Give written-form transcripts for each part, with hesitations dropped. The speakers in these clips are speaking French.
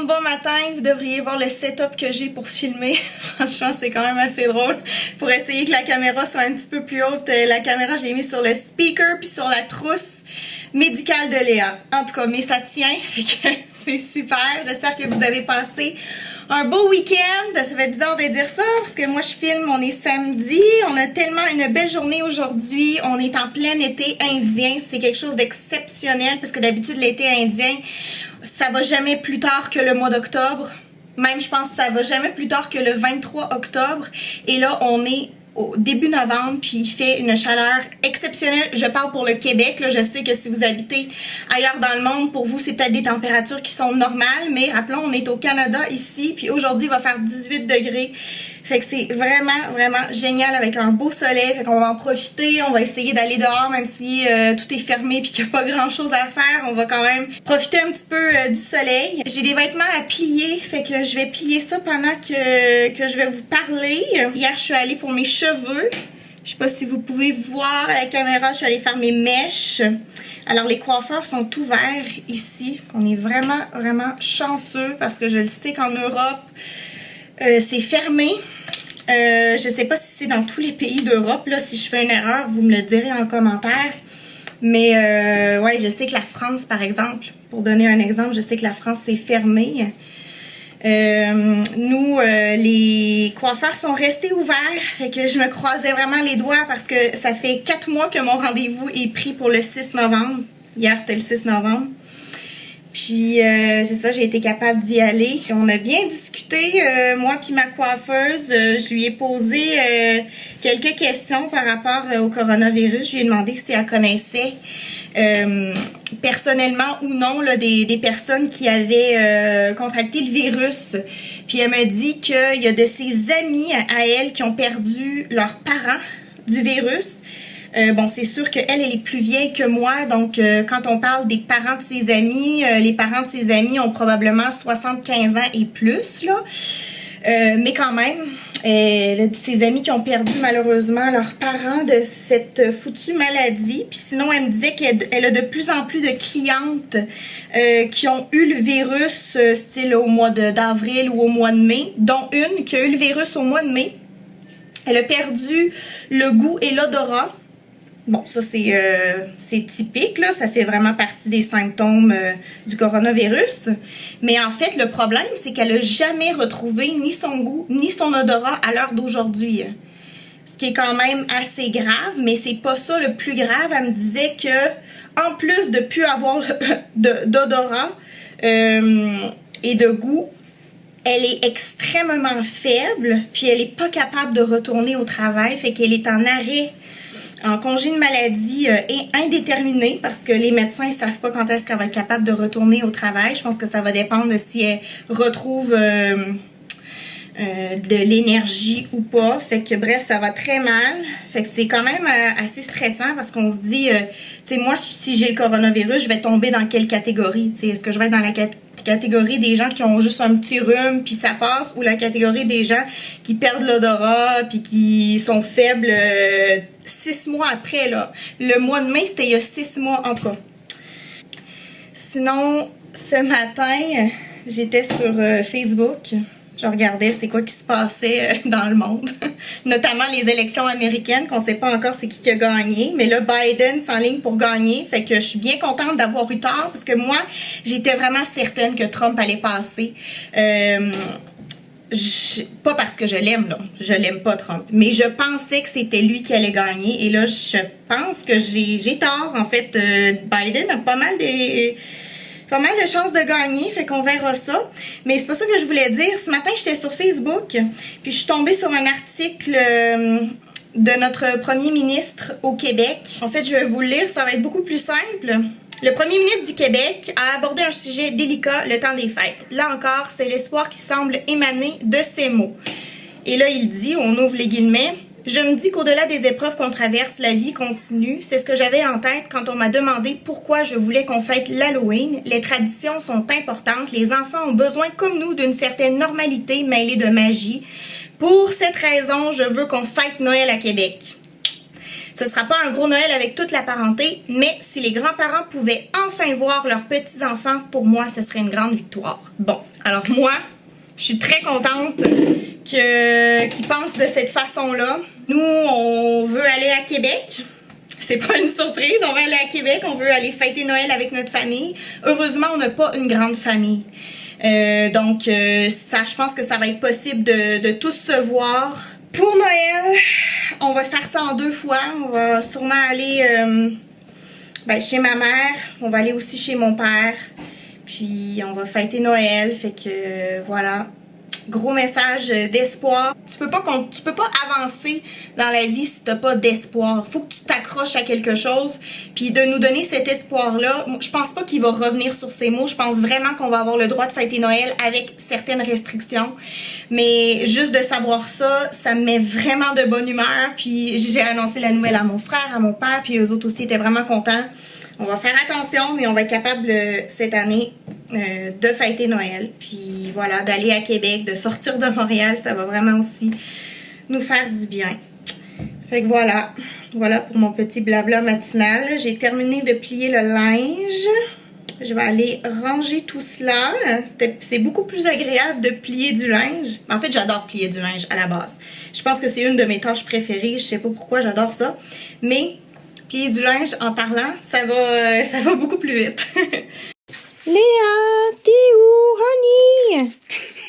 bon matin, vous devriez voir le setup que j'ai pour filmer. Franchement, c'est quand même assez drôle. Pour essayer que la caméra soit un petit peu plus haute, la caméra, je l'ai mise sur le speaker puis sur la trousse médicale de Léa. En tout cas, mais ça tient, fait que c'est super. J'espère que vous avez passé un beau week-end. Ça fait bizarre de dire ça parce que moi je filme, on est samedi. On a tellement une belle journée aujourd'hui. On est en plein été indien. C'est quelque chose d'exceptionnel parce que d'habitude l'été indien, ça va jamais plus tard que le mois d'octobre. Même je pense que ça va jamais plus tard que le 23 octobre. Et là on est au début novembre, puis il fait une chaleur exceptionnelle. Je parle pour le Québec, là, je sais que si vous habitez ailleurs dans le monde, pour vous c'est peut-être des températures qui sont normales, mais rappelons, on est au Canada ici, puis aujourd'hui il va faire 18 degrés. Fait que c'est vraiment, vraiment génial avec un beau soleil. Fait qu'on va en profiter, on va essayer d'aller dehors même si tout est fermé puis qu'il n'y a pas grand chose à faire. On va quand même profiter un petit peu du soleil. J'ai des vêtements à plier, fait que je vais plier ça pendant que je vais vous parler. Hier, je suis allée pour mes cheveux. Je sais pas si vous pouvez voir à la caméra, je suis allée faire mes mèches. Alors les coiffeurs sont ouverts ici. On est vraiment, vraiment chanceux parce que je le sais qu'en Europe, c'est fermé. Je sais pas si c'est dans tous les pays d'Europe, là, si je fais une erreur, vous me le direz en commentaire. Mais ouais, je sais que la France, par exemple, pour donner un exemple, je sais que la France c'est fermé. Nous, les coiffeurs sont restés ouverts, fait que je me croisais vraiment les doigts parce que ça fait 4 mois que mon rendez-vous est pris pour le 6 novembre. Hier, c'était le 6 novembre. Puis c'est ça, j'ai été capable d'y aller. On a bien discuté, moi puis ma coiffeuse. Je lui ai posé quelques questions par rapport au coronavirus. Je lui ai demandé si elle connaissait personnellement ou non là, des personnes qui avaient contracté le virus. Puis elle m'a dit qu'il y a de ses amis à elle qui ont perdu leurs parents du virus. Bon, c'est sûr qu'elle, elle est plus vieille que moi, donc quand on parle des parents de ses amis, les parents de ses amis ont probablement 75 ans et plus, là. Mais quand même, ses amis qui ont perdu malheureusement leurs parents de cette foutue maladie. Puis sinon, elle me disait qu'elle a de plus en plus de clientes qui ont eu le virus, style au mois d'avril ou au mois de mai, dont une qui a eu le virus au mois de mai. Elle a perdu le goût et l'odorat. Bon, ça c'est typique, là, ça fait vraiment partie des symptômes du coronavirus. Mais en fait, le problème, c'est qu'elle n'a jamais retrouvé ni son goût, ni son odorat à l'heure d'aujourd'hui. Ce qui est quand même assez grave, mais c'est pas ça le plus grave. Elle me disait que, en plus de plus avoir d'odorat et de goût, elle est extrêmement faible, puis elle est pas capable de retourner au travail, fait qu'elle est en arrêt, en congé de maladie indéterminé parce que les médecins ne savent pas quand est-ce qu'elle va être capable de retourner au travail. Je pense que ça va dépendre de si elle retrouve de l'énergie ou pas. Fait que bref, ça va très mal. Fait que c'est quand même assez stressant parce qu'on se dit, tu sais, moi si j'ai le coronavirus, je vais tomber dans quelle catégorie? Tu sais, est-ce que je vais être dans la catégorie des gens qui ont juste un petit rhume puis ça passe, ou la catégorie des gens qui perdent l'odorat puis qui sont faibles 6 mois après, là. Le mois de mai, c'était il y a 6 mois en tout cas. Sinon, ce matin, j'étais sur Facebook. Je regardais c'est quoi qui se passait dans le monde. Notamment les élections américaines, qu'on sait pas encore c'est qui a gagné. Mais là, Biden s'enligne pour gagner. Fait que je suis bien contente d'avoir eu tort. Parce que moi, j'étais vraiment certaine que Trump allait passer. Pas parce que je l'aime, là. Je l'aime pas, Trump. Mais je pensais que c'était lui qui allait gagner. Et là, je pense que j'ai tort. En fait, Biden a pas mal de chances de gagner, fait qu'on verra ça. Mais c'est pas ça que je voulais dire. Ce matin, j'étais sur Facebook, puis je suis tombée sur un article de notre premier ministre au Québec. En fait, je vais vous le lire, ça va être beaucoup plus simple. Le premier ministre du Québec a abordé un sujet délicat, le temps des fêtes. Là encore, c'est l'espoir qui semble émaner de ces mots. Et là, il dit, on ouvre les guillemets, « Je me dis qu'au-delà des épreuves qu'on traverse, la vie continue. C'est ce que j'avais en tête quand on m'a demandé pourquoi je voulais qu'on fête l'Halloween. Les traditions sont importantes. Les enfants ont besoin, comme nous, d'une certaine normalité mêlée de magie. Pour cette raison, je veux qu'on fête Noël à Québec. » Ce sera pas un gros Noël avec toute la parenté, mais si les grands-parents pouvaient enfin voir leurs petits-enfants, pour moi, ce serait une grande victoire. Bon, Alors moi, je suis très contente qu'ils pensent de cette façon-là. Nous, on veut aller à Québec. C'est pas une surprise, on va aller à Québec, on veut aller fêter Noël avec notre famille. Heureusement, on n'a pas une grande famille. Donc, je pense que ça va être possible de tous se voir. Pour Noël, on va faire ça en 2 fois. On va sûrement aller chez ma mère, on va aller aussi chez mon père. Puis on va fêter Noël, fait que voilà. Gros message d'espoir. Tu peux pas avancer dans la vie si t'as pas d'espoir. Faut que tu t'accroches à quelque chose. Puis de nous donner cet espoir-là, je pense pas qu'il va revenir sur ces mots. Je pense vraiment qu'on va avoir le droit de fêter Noël avec certaines restrictions. Mais juste de savoir ça, ça me met vraiment de bonne humeur. Puis j'ai annoncé la nouvelle à mon frère, à mon père, puis eux autres aussi étaient vraiment contents. On va faire attention, mais on va être capable cette année de fêter Noël. Puis voilà, d'aller à Québec, de sortir de Montréal, ça va vraiment aussi nous faire du bien. Fait que voilà, voilà pour mon petit blabla matinal. J'ai terminé de plier le linge. Je vais aller ranger tout cela. C'est beaucoup plus agréable de plier du linge. En fait, j'adore plier du linge à la base. Je pense que c'est une de mes tâches préférées. Je sais pas pourquoi j'adore ça. Mais plier du linge en parlant, ça va beaucoup plus vite. Léa, t'es où, honey?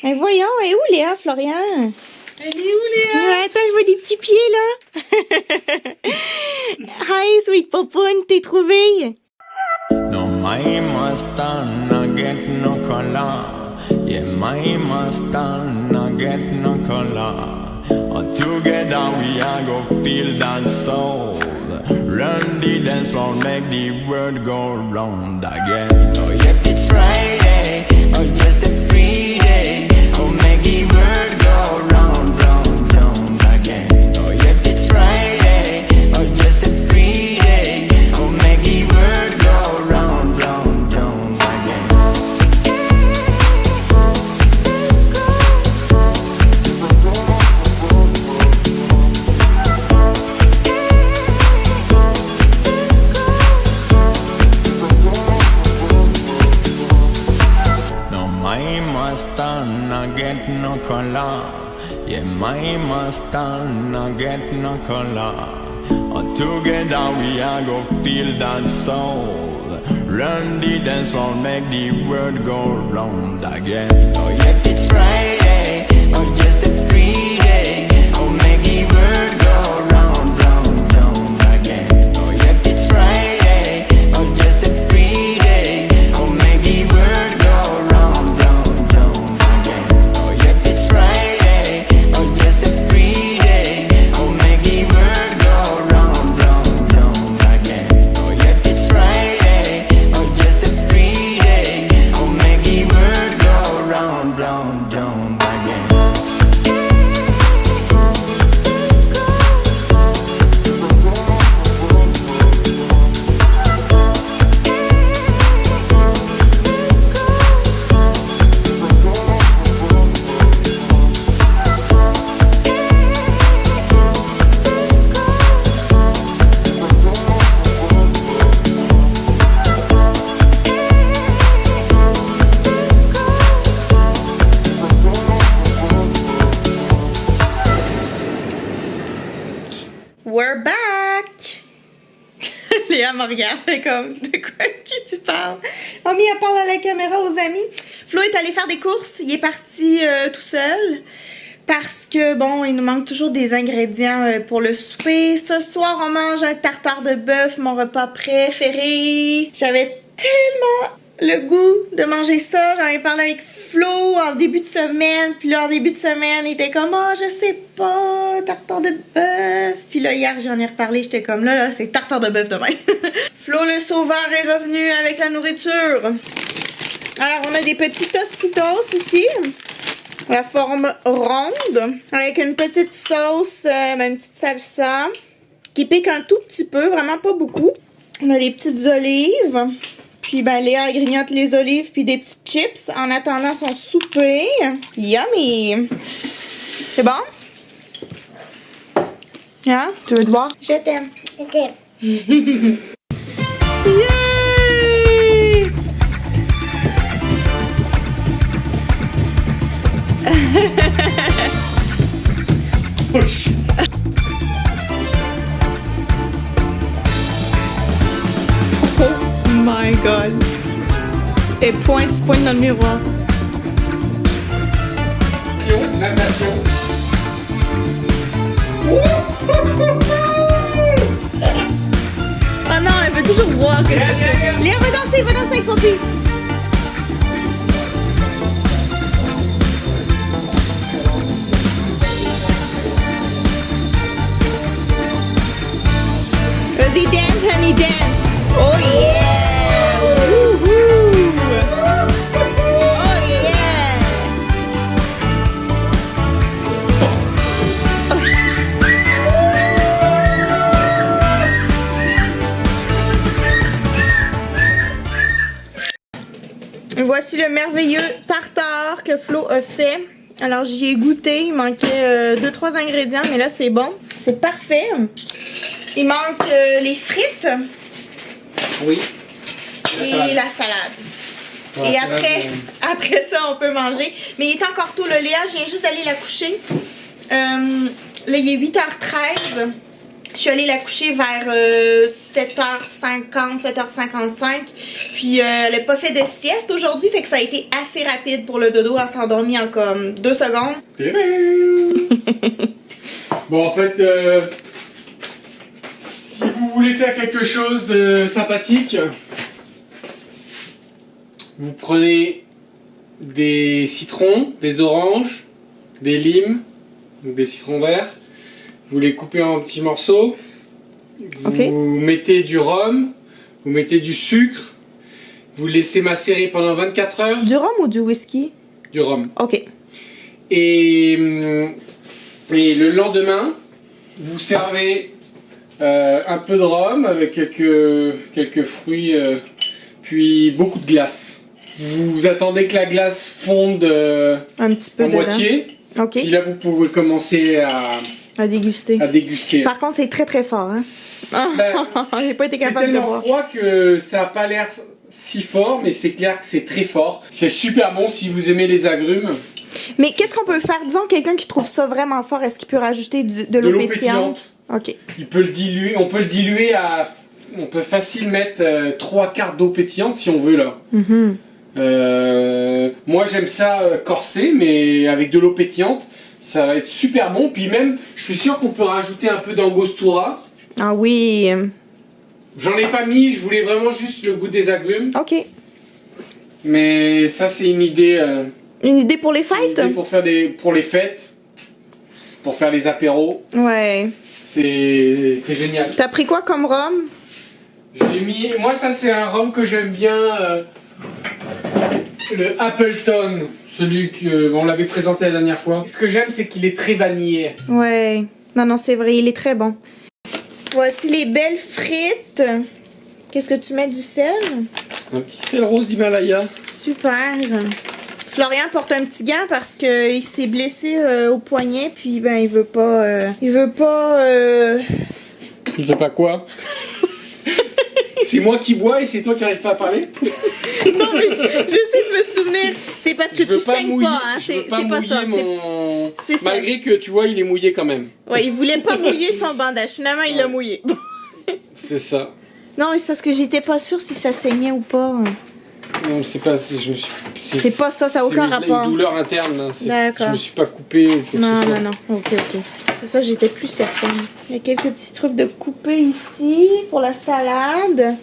Ben voyons, elle est où Léa, Florian? Elle est où, Léa? Ouais, attends, je vois des petits pieds là. Hi, sweet popoune, t'es trouvé? No, my Mustang, I get no color. Yeah, my Mustang, I get no color. Together we are go feel that soul. Run the dance floor, make the world go round again. Oh, yep, it's Friday, or just a free day. Oh, make the world go round, round, round again. Oh, yep, it's Friday, or just a free day. Oh, make the world go round, round, round again. Mustang, I get no color. Yeah, my Mustang, I get no color. Together we are go feel that soul. Run the dance floor, make the world go round again. Oh, yeah, it's Friday, or just a free day. Oh, make the world go round, round, round again. Oh, yeah, it's Friday, or just a free day. Oh, make the world go round, round, round again. Oh, yeah, it's Friday, or just a free day. Oh, make the world go round, round, round again. Oh, yeah, it's Friday, or just a free day. Oh, make the world go round, round, round again. We're back! Léa me regarde comme, de quoi que tu parles? Mamie, elle parle à la caméra aux amis. Flo est allé faire des courses, il est parti tout seul. Parce que, bon, il nous manque toujours des ingrédients pour le souper. Ce soir, on mange un tartare de bœuf, mon repas préféré. J'avais tellement le goût de manger ça. J'en ai parlé avec Flo en début de semaine. Puis là, en début de semaine, il était comme, oh, je sais pas, tartare de bœuf. Puis là, hier, j'en ai reparlé. J'étais comme, là, c'est tartare de bœuf demain. Flo le sauveur est revenu avec la nourriture. Alors, on a des petits tostitos ici. La forme ronde. Avec une petite sauce, une petite salsa. Qui pique un tout petit peu, vraiment pas beaucoup. On a des petites olives. Puis ben Léa grignote les olives puis des petites chips en attendant son souper. Yummy! C'est bon? Hein? Tu veux te voir? Je t'aime. Je t'aime. Yay! Oh shit. Oh my god. Et pointe dans le miroir. Natation. Oh non, elle veut toujours voir que je fais. Léa, va danser avec son fils. Vas-y, dance, honey, dance. Oh yeah! Woohoo! Oh yeah! Voici le merveilleux tartare que Flo a fait. Alors j'y ai goûté, il manquait 2-3 ingrédients, mais là c'est bon, c'est parfait. Il manque les frites. Oui. Et la salade. Et après ça, on peut manger. Mais il est encore tôt, le Léa, je viens juste d'aller la coucher. Là, il est 8h13. Je suis allée la coucher vers 7h50, 7h55. Puis, elle n'a pas fait de sieste aujourd'hui, fait que ça a été assez rapide pour le dodo. Elle s'est endormie en comme 2 secondes. Bon, en fait, si vous voulez faire quelque chose de sympathique, vous prenez des citrons, des oranges, des limes, donc des citrons verts, vous les coupez en petits morceaux, vous mettez du rhum, vous mettez du sucre, vous laissez macérer pendant 24 heures. Du rhum ou du whisky? Du rhum. Ok. Et le lendemain, vous servez un peu de rhum avec quelques fruits, puis beaucoup de glace. Vous attendez que la glace fonde un petit peu à moitié. Ok. Et là, vous pouvez commencer à déguster. Par contre, c'est très très fort. Hein? J'ai pas été capable de boire. C'est tellement froid que ça n'a pas l'air si fort, mais c'est clair que c'est très fort. C'est super bon si vous aimez les agrumes. Mais qu'est-ce qu'on peut faire? Disons quelqu'un qui trouve ça vraiment fort, est-ce qu'il peut rajouter de l'eau pétillante? Ok. Il peut le diluer, on peut le diluer à... On peut facilement mettre 3/4 d'eau pétillante si on veut là. Moi j'aime ça corsé, mais avec de l'eau pétillante, ça va être super bon. Puis même, je suis sûr qu'on peut rajouter un peu d'angostura. Ah oui. J'en ai pas mis, je voulais vraiment juste le goût des agrumes. Ok. Mais ça c'est une idée. Une idée pour les fêtes? Une idée pour les fêtes, pour faire des apéros. Ouais. C'est génial. T'as pris quoi comme rhum? J'ai mis, moi ça c'est un rhum que j'aime bien, le Appleton, celui que on l'avait présenté la dernière fois. Ce que j'aime c'est qu'il est très vanillé. Ouais, non c'est vrai, il est très bon. Voici les belles frites. Qu'est-ce que tu mets, du sel? Un petit sel rose d'Himalaya. Super. Florian porte un petit gant parce qu'il s'est blessé au poignet, puis ben il veut pas... Il veut pas quoi? C'est moi qui bois et c'est toi qui n'arrives pas à parler? Non mais j'essaie de me souvenir. C'est parce que tu saignes pas, hein. C'est pas ça. C'est malgré que tu vois il est mouillé quand même. Ouais, il voulait pas mouiller son bandage. Finalement il l'a mouillé. C'est ça. Non mais c'est parce que j'étais pas sûre si ça saignait ou pas. Non, c'est pas... C'est pas ça, ça n'a aucun rapport. C'est une douleur interne. D'accord. Je me suis pas coupé ou quoi non, que ce soit. Non. Ok. C'est ça, j'étais plus certaine. Il y a quelques petits trucs de couper ici pour la salade.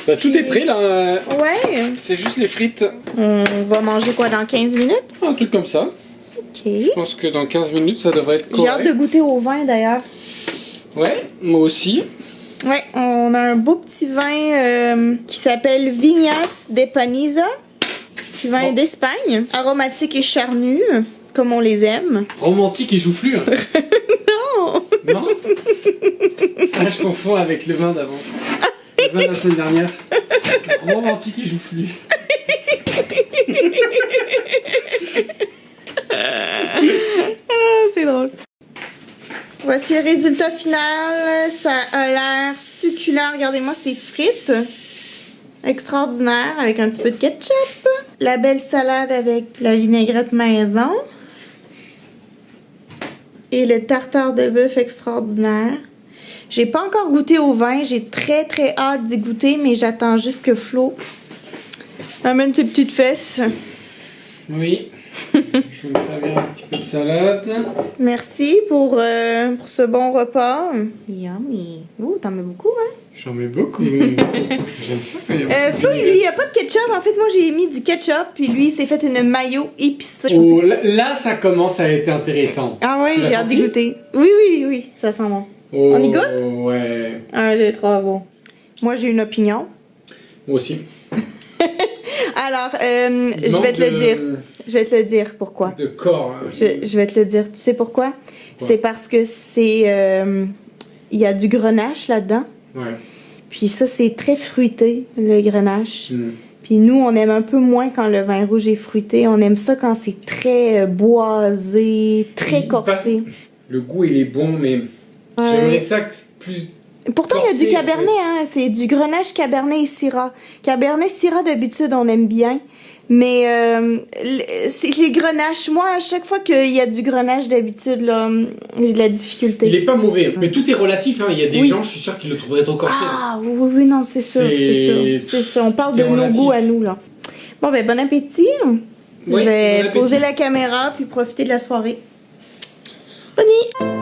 Bah, tout est prêt là. Ouais. C'est juste les frites. On va manger quoi dans 15 minutes? Un truc comme ça. Ok. Je pense que dans 15 minutes ça devrait être correct. J'ai hâte de goûter au vin d'ailleurs. Ouais, moi aussi. Ouais, on a un beau petit vin qui s'appelle Viñas de Paniza. Petit vin d'Espagne. Aromatique et charnu, comme on les aime. Romantique et joufflu. Non. Non. Ah, je confonds avec le vin d'avant. Le vin de la semaine dernière. Romantique et joufflu. C'est drôle. Voici le résultat final. Ça a l'air succulent. Regardez-moi ces frites. Extraordinaire, avec un petit peu de ketchup. La belle salade avec la vinaigrette maison. et le tartare de bœuf extraordinaire. J'ai pas encore goûté au vin, j'ai très hâte d'y goûter, mais j'attends juste que Flo amène ses petites fesses. Oui. Je vais me servir un petit peu de salade. Merci pour ce bon repas. Yummy. Ouh, t'en mets beaucoup, hein? J'en mets beaucoup. J'aime ça quand il y a Flo, lui, il n'y a pas de ketchup. En fait, moi, j'ai mis du ketchup, puis lui, il s'est fait une mayo épicée. Oh, là, ça commence à être intéressant. Ah ouais, Tu l'as j'ai hâte d'y senti? goûter. Oui, ça sent bon. Oh, On y goûte? Ouais. 1, 2, 3, bon. Moi, j'ai une opinion. Moi aussi. Alors, je vais te le dire. Je vais te le dire pourquoi. De corps. Hein. Je vais te le dire. Tu sais pourquoi? C'est parce que c'est... il y a du grenache là-dedans. Ouais. Puis ça, c'est très fruité, le grenache. Mm. Puis nous, on aime un peu moins quand le vin rouge est fruité. On aime ça quand c'est très boisé, très corsé. Le goût, il est bon, mais j'aimerais ça plus... Pourtant, il y a du cabernet, hein. C'est du grenache, cabernet et syrah. Cabernet, syrah, d'habitude, on aime bien. Mais c'est les grenaches. Moi, à chaque fois qu'il y a du grenache, d'habitude, là, j'ai de la difficulté. Il est pas mauvais, mais tout est relatif. Hein. Il y a des gens, je suis sûr, qui le trouveraient trop corsé. Ah, oui, non, c'est sûr, c'est sûr. On parle de nos goûts à nous, là. Bon, ben, bon appétit. Oui, je vais bon appétit. poser la caméra puis profiter de la soirée. Bonne nuit!